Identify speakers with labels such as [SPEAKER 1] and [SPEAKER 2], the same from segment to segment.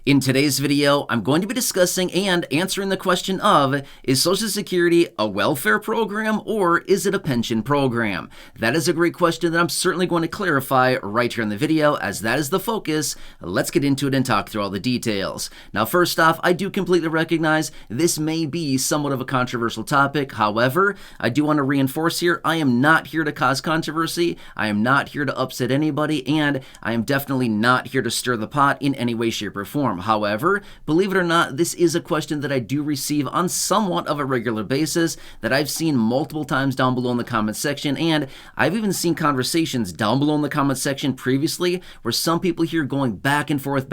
[SPEAKER 1] In today's video, I'm going to be discussing and answering the question of, is Social Security a welfare program or is it a pension program? That is a great question that I'm certainly going to clarify right here in the video, as that is the focus. Let's get into it and talk through all the details. Now, first off, I do completely recognize this may be somewhat of a controversial topic. However, I do want to reinforce here, I am not here to cause controversy. I am not here to upset anybody, and I am definitely not here to stir the pot in any way, shape, or form. However, believe it or not, this is a question that I do receive on somewhat of a regular basis, that I've seen multiple times down below in the comment section, and I've even seen conversations down below in the comment section previously where some people here going back and forth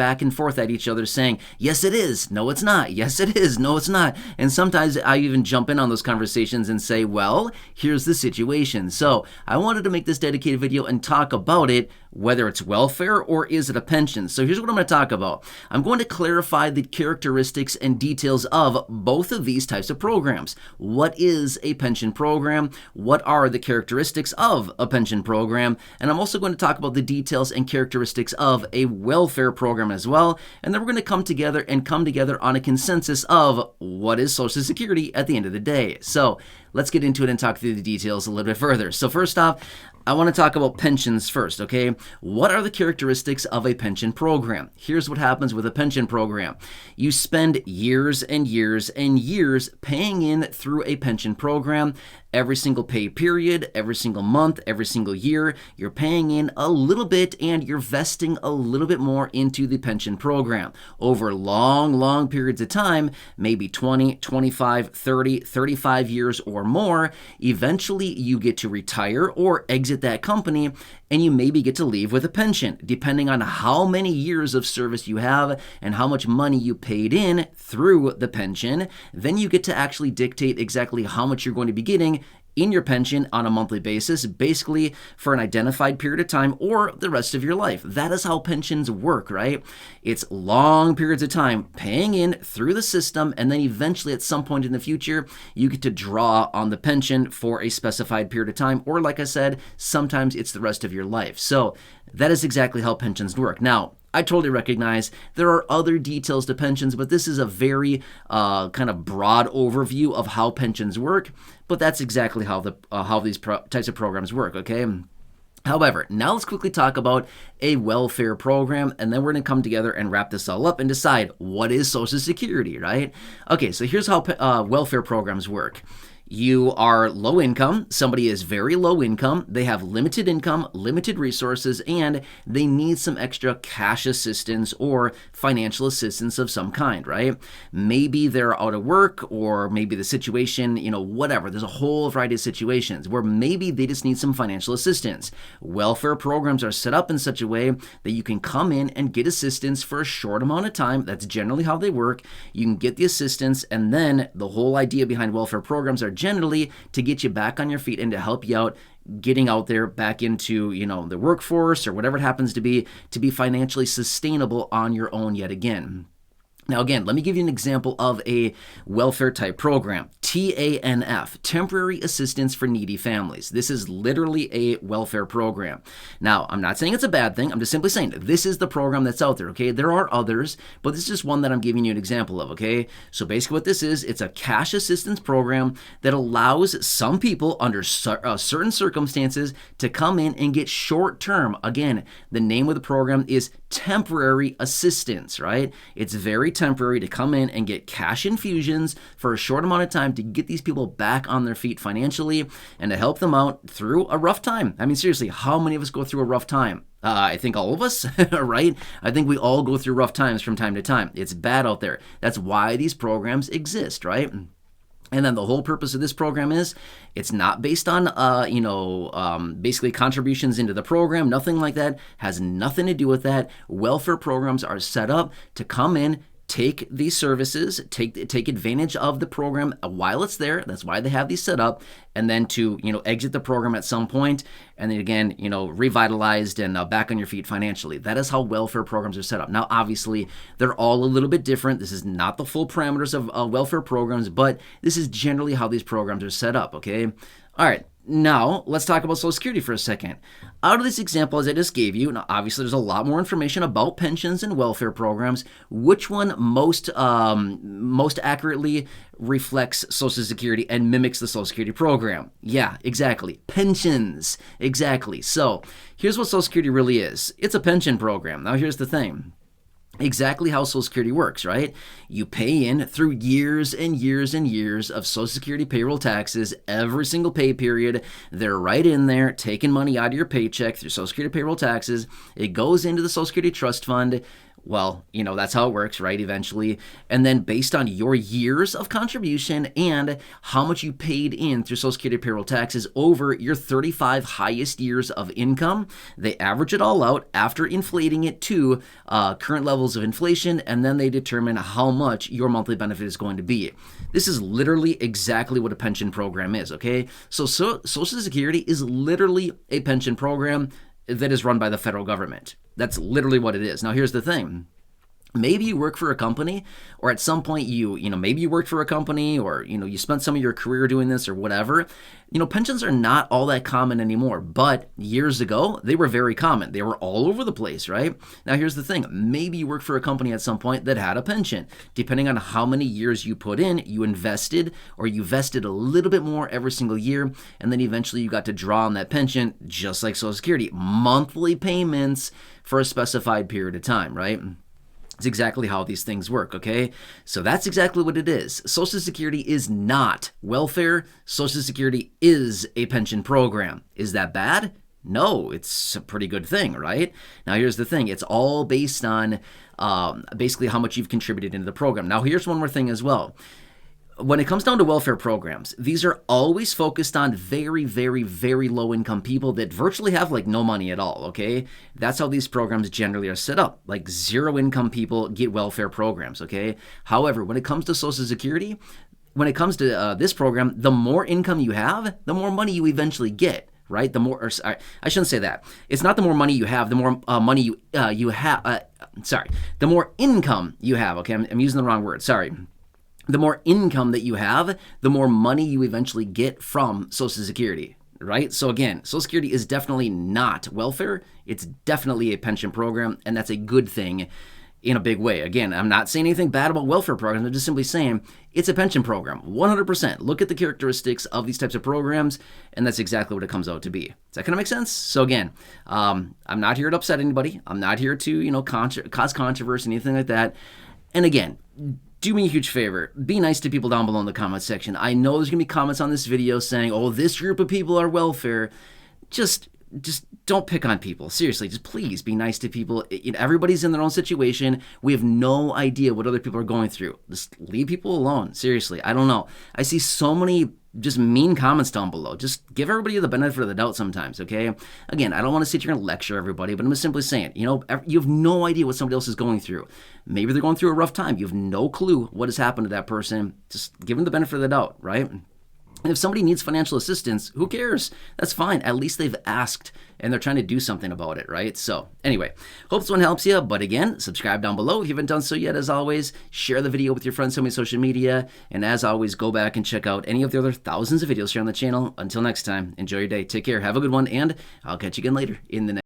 [SPEAKER 1] at each other saying, yes it is, no it's not, yes it is, no it's not. And sometimes I even jump in on those conversations and say, well, here's the situation. So I wanted to make this dedicated video and talk about it, whether it's welfare or is it a pension. So here's what I'm going to talk about. I'm going to clarify the characteristics and details of both of these types of programs. What is a pension program? What are the characteristics of a pension program? And I'm also going to talk about the details and characteristics of a welfare program as well. And then we're going to come together on a consensus of what is Social Security at the end of the day. So let's get into it and talk through the details a little bit further. So first off, I want to talk about pensions first, okay? What are the characteristics of a pension program? Here's what happens with a pension program. You spend years and years and years paying in through a pension program. Every single pay period, every single month, every single year, you're paying in a little bit and you're vesting a little bit more into the pension program. Over long periods of time, maybe 20, 25, 30, 35 years or more, eventually you get to retire or exit that company, and you maybe get to leave with a pension, depending on how many years of service you have and how much money you paid in through the pension. Then you get to actually dictate exactly how much you're going to be getting in your pension on a monthly basis, basically for an identified period of time or the rest of your life. That is how pensions work, right? It's long periods of time paying in through the system, and then eventually at some point in the future, you get to draw on the pension for a specified period of time, or like I said, sometimes it's the rest of your life. So that is exactly how pensions work. Now, I totally recognize there are other details to pensions, but this is a very kind of broad overview of how pensions work. But that's exactly how these types of programs work, okay? However, now let's quickly talk about a welfare program, and then we're going to come together and wrap this all up and decide what is Social Security, right? Okay, so here's how welfare programs work. You are low income, somebody is very low income, they have limited income, limited resources, and they need some extra cash assistance or financial assistance of some kind, right? Maybe they're out of work, or maybe the situation, whatever. There's a whole variety of situations where maybe they just need some financial assistance. Welfare programs are set up in such a way that you can come in and get assistance for a short amount of time. That's generally how they work. You can get the assistance, and then the whole idea behind welfare programs are generally to get you back on your feet and to help you out getting out there back into the workforce or whatever it happens to be financially sustainable on your own yet again. Now again, let me give you an example of a welfare type program. TANF, Temporary Assistance for Needy Families. This is literally a welfare program. Now, I'm not saying it's a bad thing. I'm just simply saying this is the program that's out there, okay? There are others, but this is just one that I'm giving you an example of, okay? So basically what this is, it's a cash assistance program that allows some people under certain circumstances to come in and get short-term. Again, the name of the program is temporary assistance, right? It's very temporary to come in and get cash infusions for a short amount of time to get these people back on their feet financially and to help them out through a rough time. I mean, seriously, how many of us go through a rough time? I think all of us, right? I think we all go through rough times from time to time. It's bad out there. That's why these programs exist, right? And then the whole purpose of this program is it's not based on, basically contributions into the program. Nothing like that. Has nothing to do with that. Welfare programs are set up to come in, take these services, take advantage of the program while it's there. That's why they have these set up, and then to exit the program at some point, and then again revitalized and back on your feet financially. That is how welfare programs are set up. Now, obviously, they're all a little bit different. This is not the full parameters of welfare programs, but this is generally how these programs are set up. Okay. All right. Now, let's talk about Social Security for a second. Out of this example, as I just gave you, now obviously there's a lot more information about pensions and welfare programs. Which one most accurately reflects Social Security and mimics the Social Security program? Yeah, exactly. Pensions. Exactly. So here's what Social Security really is. It's a pension program. Now here's the thing. Exactly how Social Security works, right? You pay in through years and years and years of Social Security payroll taxes every single pay period. They're right in there taking money out of your paycheck through Social Security payroll taxes. It goes into the Social Security Trust Fund. Well, that's how it works, right? Eventually. And then based on your years of contribution and how much you paid in through Social Security payroll taxes over your 35 highest years of income, they average it all out after inflating it to current levels of inflation, and then they determine how much your monthly benefit is going to be. This is literally exactly what a pension program is, okay? So Social Security is literally a pension program that is run by the federal government. That's literally what it is. Now, here's the thing. Maybe you work for a company, or at some point maybe you worked for a company, or you spent some of your career doing this or whatever. Pensions are not all that common anymore, but years ago they were very common. They were all over the place, right? Now here's the thing. Maybe you worked for a company at some point that had a pension. Depending on how many years you put in, you invested, or you vested a little bit more every single year, and then eventually you got to draw on that pension, just like Social Security. Monthly payments for a specified period of time, right? It's exactly how these things work, okay? So that's exactly what it is. Social Security is not welfare. Social Security is a pension program. Is that bad? No, it's a pretty good thing, right? Now, here's the thing. It's all based on basically how much you've contributed into the program. Now, here's one more thing as well. When it comes down to welfare programs, these are always focused on very, very, very low income people that virtually have no money at all, okay? That's how these programs generally are set up. Zero income people get welfare programs, okay? However, when it comes to Social Security, when it comes to this program, the more income you have, the more money you eventually get, right? I shouldn't say that. It's not the more money you have, the more money you have. The more income you have, okay? I'm using the wrong word, sorry. The more income that you have, the more money you eventually get from Social Security, right? So again, Social Security is definitely not welfare. It's definitely a pension program, and that's a good thing in a big way. Again, I'm not saying anything bad about welfare programs. I'm just simply saying it's a pension program, 100%. Look at the characteristics of these types of programs, and that's exactly what it comes out to be. Does that kind of make sense? So again, I'm not here to upset anybody. I'm not here to, cause controversy, anything like that. And again, do me a huge favor. Be nice to people down below in the comment section. I know there's going to be comments on this video saying, oh, this group of people are welfare. Just don't pick on people. Seriously, just please be nice to people. Everybody's in their own situation. We have no idea what other people are going through. Just leave people alone. Seriously, I don't know. I see so many just mean comments down below. Just give everybody the benefit of the doubt sometimes, okay? Again, I don't want to sit here and lecture everybody, but I'm just simply saying, you have no idea what somebody else is going through. Maybe they're going through a rough time. You have no clue what has happened to that person. Just give them the benefit of the doubt, right? And if somebody needs financial assistance, who cares? That's fine. At least they've asked and they're trying to do something about it, right? So anyway, hope this one helps you. But again, subscribe down below if you haven't done so yet. As always, share the video with your friends on social media. And as always, go back and check out any of the other thousands of videos here on the channel. Until next time, enjoy your day. Take care. Have a good one. And I'll catch you again later in the next